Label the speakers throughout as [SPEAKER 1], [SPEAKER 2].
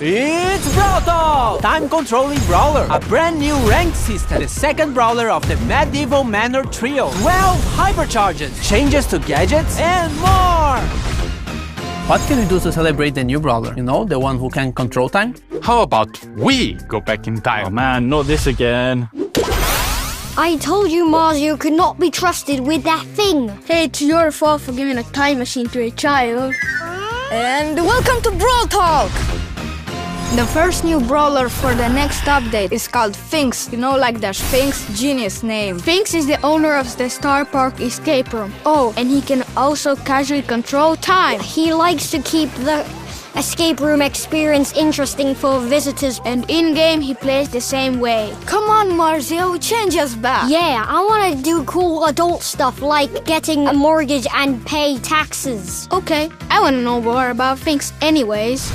[SPEAKER 1] It's Brawl Talk! Time-controlling brawler, a brand new ranked system, the second brawler of the medieval manor trio, 12 hypercharges, changes to gadgets, and more! What can we do to celebrate the new brawler? You know, the one who can control time?
[SPEAKER 2] How about we go back in time?
[SPEAKER 3] Oh man, not this again.
[SPEAKER 4] I told you Mario could not be trusted with that thing.
[SPEAKER 5] Hey, it's your fault for giving a time machine to a child. And welcome to Brawl Talk! The first new brawler for the next update is called Sphinx. You know, like the Sphinx, genius name. Sphinx is the owner of the Star Park escape room. Oh, and he can also casually control time.
[SPEAKER 4] He likes to keep the escape room experience interesting for visitors.
[SPEAKER 5] And in-game, he plays the same way. Come on, Marcio, change us back.
[SPEAKER 4] Yeah, I want to do cool adult stuff like getting a mortgage and pay taxes.
[SPEAKER 5] Okay, I want to know more about Sphinx anyways.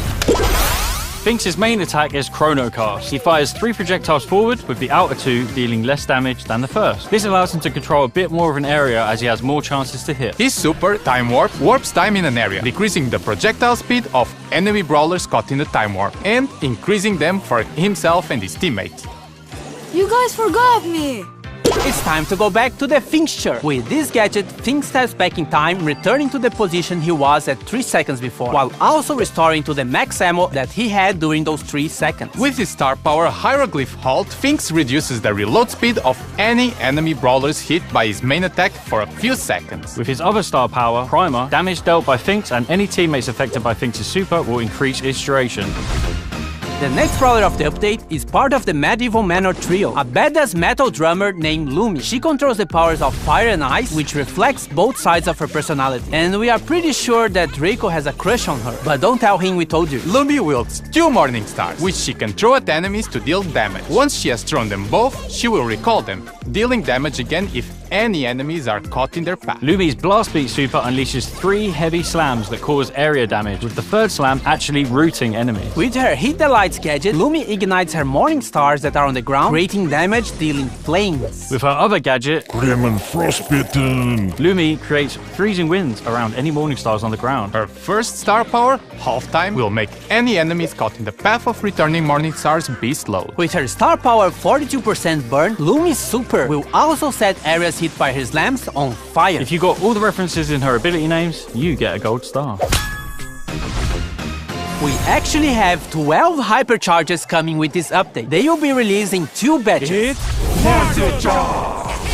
[SPEAKER 3] Sphinx's main attack is Chrono Cast. He fires 3 projectiles forward, with the outer 2 dealing less damage than the first. This allows him to control a bit more of an area as he has more chances to hit.
[SPEAKER 2] His super, Time Warp, warps time in an area, decreasing the projectile speed of enemy brawlers caught in the Time Warp, and increasing them for himself and his teammates.
[SPEAKER 5] You guys forgot me!
[SPEAKER 1] It's time to go back to the fixture. With this gadget, Sphinx steps back in time, returning to the position he was at 3 seconds before, while also restoring to the max ammo that he had during those 3 seconds.
[SPEAKER 2] With his star power Hieroglyph Halt, Sphinx reduces the reload speed of any enemy brawlers hit by his main attack for a few seconds.
[SPEAKER 3] With his other star power, Primer, damage dealt by Sphinx and any teammates affected by Sphinx's super will increase its duration.
[SPEAKER 1] The next brawler of the update is part of the medieval manor trio, a badass metal drummer named Lumi. She controls the powers of fire and ice, which reflects both sides of her personality. And we are pretty sure that Draco has a crush on her, but don't tell him we told you.
[SPEAKER 2] Lumi wields 2 Morning Stars, which she can throw at enemies to deal damage. Once she has thrown them both, she will recall them, dealing damage again if any enemies are caught in their path.
[SPEAKER 3] Lumi's Blast Beat super unleashes 3 heavy slams that cause area damage, with the 3rd slam actually rooting enemies.
[SPEAKER 1] With her Hit the Lights gadget, Lumi ignites her Morning Stars that are on the ground, creating damage, dealing flames.
[SPEAKER 3] With her other gadget,
[SPEAKER 6] Grim and Frostbitten,
[SPEAKER 3] Lumi creates freezing winds around any Morning Stars on the ground.
[SPEAKER 2] Her first star power, Half Time, will make any enemies caught in the path of returning Morning Stars be slowed.
[SPEAKER 1] With her star power 42% burn, Lumi's super will also set areas hit by her slams on fire.
[SPEAKER 3] If you got all the references in her ability names, you get a gold star.
[SPEAKER 1] We actually have 12 hypercharges coming with this update. They will be released in 2 batches.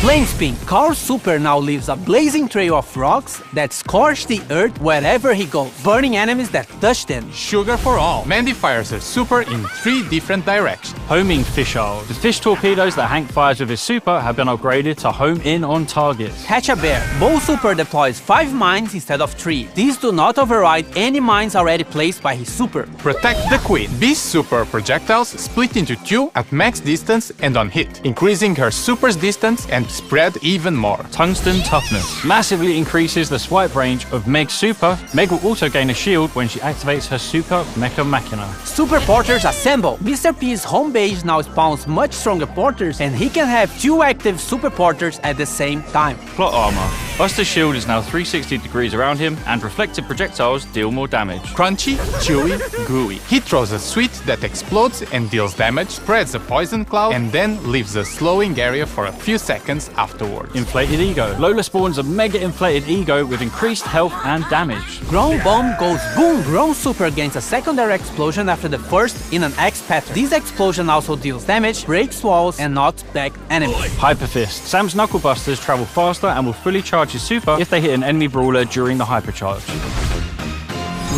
[SPEAKER 1] Flame Spin. Carl's super now leaves a blazing trail of rocks that scorch the earth wherever he goes, burning enemies that touch them.
[SPEAKER 2] Sugar for All. Mandy fires her super in 3 different directions.
[SPEAKER 3] Homing Fisheye. The fish torpedoes that Hank fires with his super have been upgraded to home in on targets.
[SPEAKER 1] Catch a Bear. Bo's super deploys 5 mines instead of 3. These do not override any mines already placed by his super.
[SPEAKER 2] Protect the Queen. B's super projectiles split into 2 at max distance and on hit, increasing her super's distance and spread even more.
[SPEAKER 3] Tungsten Toughness massively increases the swipe range of Meg's super. Meg will also gain a shield when she activates her super Mecha Machina.
[SPEAKER 1] Super Porters Assemble. Mr. P's home base now spawns much stronger porters, and he can have 2 active super porters at the same time.
[SPEAKER 3] Plot armor. Buster's shield is now 360 degrees around him, and reflected projectiles deal more damage.
[SPEAKER 2] Crunchy, chewy, gooey. He throws a sweet that explodes and deals damage, spreads a poison cloud, and then leaves a slowing area for a few seconds afterwards.
[SPEAKER 3] Inflated Ego. Lola spawns a mega inflated ego with increased health and damage.
[SPEAKER 1] Ground Bomb goes boom! Ground super gains a secondary explosion after the first in an X pattern. This explosion also deals damage, breaks walls, and knocks back enemies.
[SPEAKER 3] Hyper Fist. Sam's Knuckle Busters travel faster and will fully charge his super if they hit an enemy brawler during the hypercharge.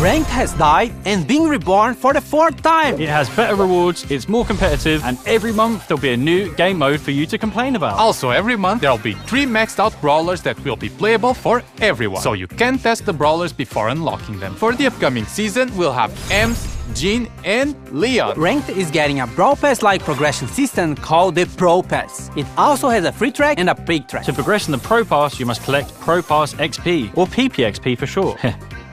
[SPEAKER 1] Ranked has died and been reborn for the 4th time.
[SPEAKER 3] It has better rewards, it's more competitive, and every month there'll be a new game mode for you to complain about.
[SPEAKER 2] Also, every month there'll be 3 maxed out brawlers that will be playable for everyone, so you can test the brawlers before unlocking them. For the upcoming season, we'll have Ems, Jean, and Leon.
[SPEAKER 1] Ranked is getting a Brawl Pass-like progression system called the Pro Pass. It also has a free track and a paid track.
[SPEAKER 3] To progress in the Pro Pass, you must collect Pro Pass XP, or PPXP for short.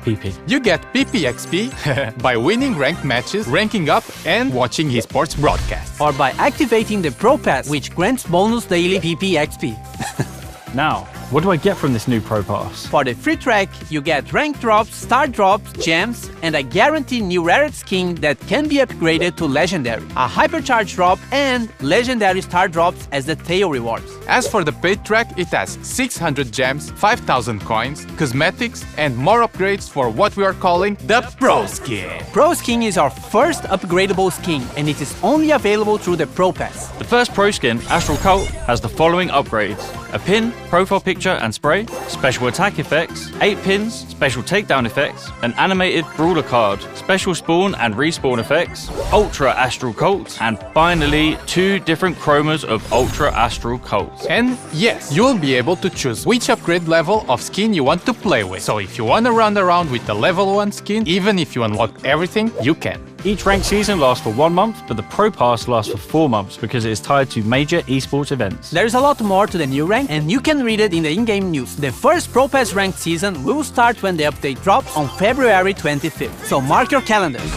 [SPEAKER 3] PP.
[SPEAKER 2] You get PPXP by winning ranked matches, ranking up, and watching esports broadcasts.
[SPEAKER 1] Or by activating the Pro Pass, which grants bonus daily PPXP.
[SPEAKER 3] Now, What do I get from this new Pro Pass?
[SPEAKER 1] For the free track, you get rank drops, star drops, gems, and a guaranteed new rare skin that can be upgraded to legendary, a hypercharge drop, and legendary star drops as the tail rewards.
[SPEAKER 2] As for the paid track, it has 600 gems, 5,000 coins, cosmetics, and more upgrades for what we are calling the Pro Skin.
[SPEAKER 1] Pro Skin is our first upgradable skin, and it is only available through the Pro Pass.
[SPEAKER 3] The first Pro Skin, Astral Cult, has the following upgrades: a pin, profile picture and spray, special attack effects, 8 pins, special takedown effects, an animated brawler card, special spawn and respawn effects, Ultra Astral Cult, and finally 2 different chromas of Ultra Astral Cult.
[SPEAKER 2] And yes, you'll be able to choose which upgrade level of skin you want to play with. So if you want to run around with the level 1 skin, even if you unlock everything, you can.
[SPEAKER 3] Each ranked season lasts for 1 month, but the Pro Pass lasts for 4 months because it is tied to major esports events.
[SPEAKER 1] There's a lot more to the new rank, and you can read it in the in-game news. The first Pro Pass ranked season will start when the update drops on February 25th, so mark your calendars.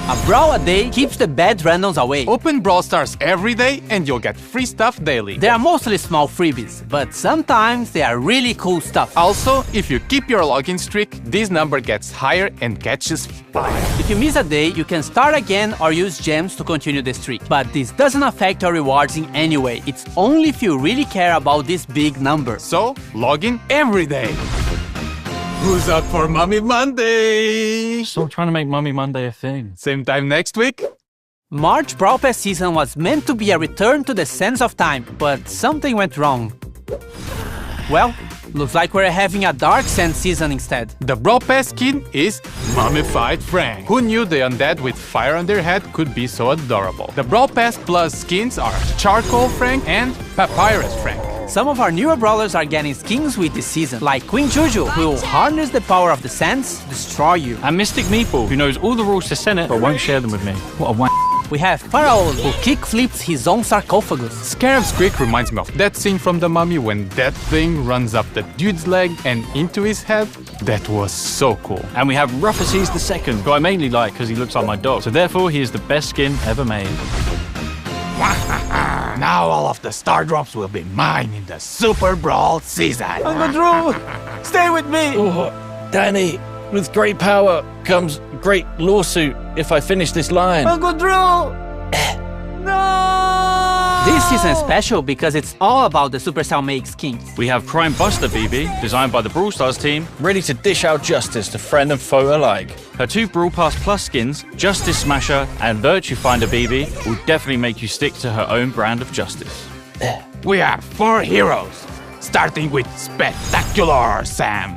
[SPEAKER 1] A brawl a day keeps the bad randoms away.
[SPEAKER 2] Open Brawl Stars every day and you'll get free stuff daily.
[SPEAKER 1] They are mostly small freebies, but sometimes they are really cool stuff.
[SPEAKER 2] Also, if you keep your login streak, this number gets higher and catches fire.
[SPEAKER 1] If you miss a day, you can start again or use gems to continue the streak. But this doesn't affect your rewards in any way. It's only if you really care about this big number.
[SPEAKER 2] So, log in every day. Who's up for Mummy Monday?
[SPEAKER 3] Stop trying to make Mummy Monday a thing.
[SPEAKER 2] Same time next week?
[SPEAKER 1] March Brawl Pass season was meant to be a return to the sense of time, but something went wrong. Well, looks like we're having a Dark Sand season instead.
[SPEAKER 2] The Brawl Pass skin is Mummified Frank. Who knew the undead with fire on their head could be so adorable? The Brawl Pass Plus skins are Charcoal Frank and Papyrus Frank.
[SPEAKER 1] Some of our newer brawlers are getting skins with this season, like Queen Juju, who will harness the power of the sands to destroy you.
[SPEAKER 3] And Mystic Meeple, who knows all the rules to Senate but won't share them with me. What a wank.
[SPEAKER 1] We have Pharaoh, who kick-flips his own sarcophagus.
[SPEAKER 2] Scarab's Squeak reminds me of that scene from The Mummy when that thing runs up the dude's leg and into his head. That was so cool.
[SPEAKER 3] And we have Ruffices II, who I mainly like because he looks like my dog, so therefore he is the best skin ever made.
[SPEAKER 2] Now all of the star drops will be mine in the Super Brawl season.
[SPEAKER 1] Uncle Drew, stay with me!
[SPEAKER 3] Oh, Danny, with great power comes great lawsuit if I finish this line.
[SPEAKER 1] Uncle Drew! No! This season is special because it's all about the Supercell make skins.
[SPEAKER 3] We have Crime Buster BB, designed by the Brawl Stars team, ready to dish out justice to friend and foe alike. Her 2 Brawl Pass Plus skins, Justice Smasher and Virtue Finder BB, will definitely make you stick to her own brand of justice.
[SPEAKER 2] We have 4 heroes, starting with Spectacular Sam,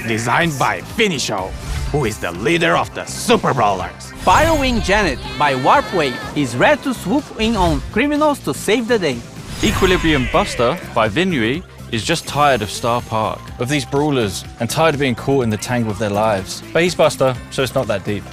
[SPEAKER 2] designed by Finisho, who is the leader of the Super Brawlers.
[SPEAKER 1] Firewing Janet by Warpwave is ready to swoop in on criminals to save the day.
[SPEAKER 3] Equilibrium Buster by Vinui is just tired of Star Park, of these brawlers, and tired of being caught in the tangle of their lives. But he's Buster, so it's not that deep.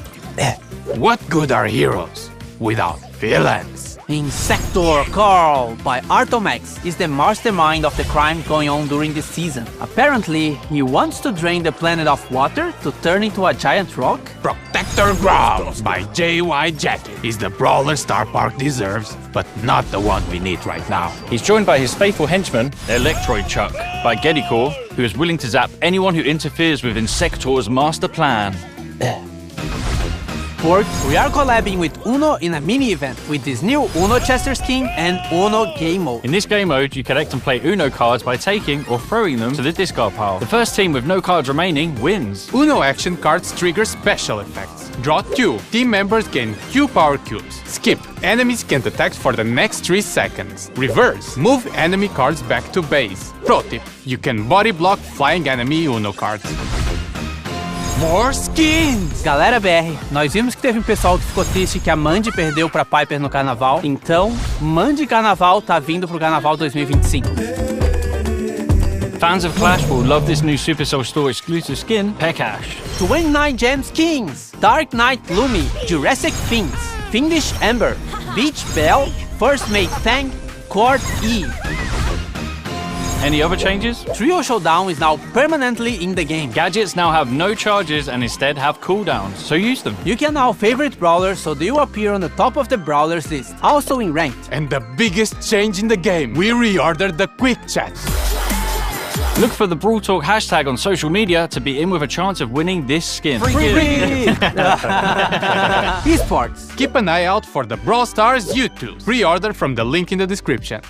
[SPEAKER 2] What good are heroes without villains?
[SPEAKER 1] Insector Carl by Artomax is the mastermind of the crime going on during this season. Apparently, he wants to drain the planet of water to turn into a giant rock.
[SPEAKER 2] Protector Growls by JY Jacket is the brawler Star Park deserves, but not the one we need right now.
[SPEAKER 3] He's joined by his faithful henchman, Electroid Chuck, by Geddycore, who is willing to zap anyone who interferes with Insector's master plan.
[SPEAKER 1] Fourth, we are collabing with Uno in a mini-event with this new Uno Chester skin and Uno Game Mode.
[SPEAKER 3] In this game mode, you collect and play Uno cards by taking or throwing them to the discard pile. The first team with no cards remaining wins.
[SPEAKER 2] Uno action cards trigger special effects. Draw 2. Team members gain Q power cubes. Skip. Enemies can't attack for the next 3 seconds. Reverse. Move enemy cards back to base. Pro tip. You can body block flying enemy Uno cards. More skins!
[SPEAKER 1] Galera BR, nós vimos que teve um pessoal que ficou triste que a Mandy perdeu pra Piper no carnaval, então Mandy Carnaval tá vindo pro Carnaval 2025.
[SPEAKER 3] Fans of Clash will love this new Supercell Store exclusive skin, Pekash.
[SPEAKER 1] 29 gem skins! Dark Knight Lumi, Jurassic Finks, Fiendish Ember, Beach Bell, First Mate Fang, Court E.
[SPEAKER 3] Any other changes?
[SPEAKER 1] Trio Showdown is now permanently in the game.
[SPEAKER 3] Gadgets now have no charges and instead have cooldowns, so use them.
[SPEAKER 1] You can now favorite brawlers so they will appear on the top of the brawlers list, also in ranked.
[SPEAKER 2] And the biggest change in the game, we reordered the quick chat.
[SPEAKER 3] Look for the Brawl Talk hashtag on social media to be in with a chance of winning this skin.
[SPEAKER 1] Esports.
[SPEAKER 2] Keep an eye out for the Brawl Stars YouTube. Pre-order from the link in the description.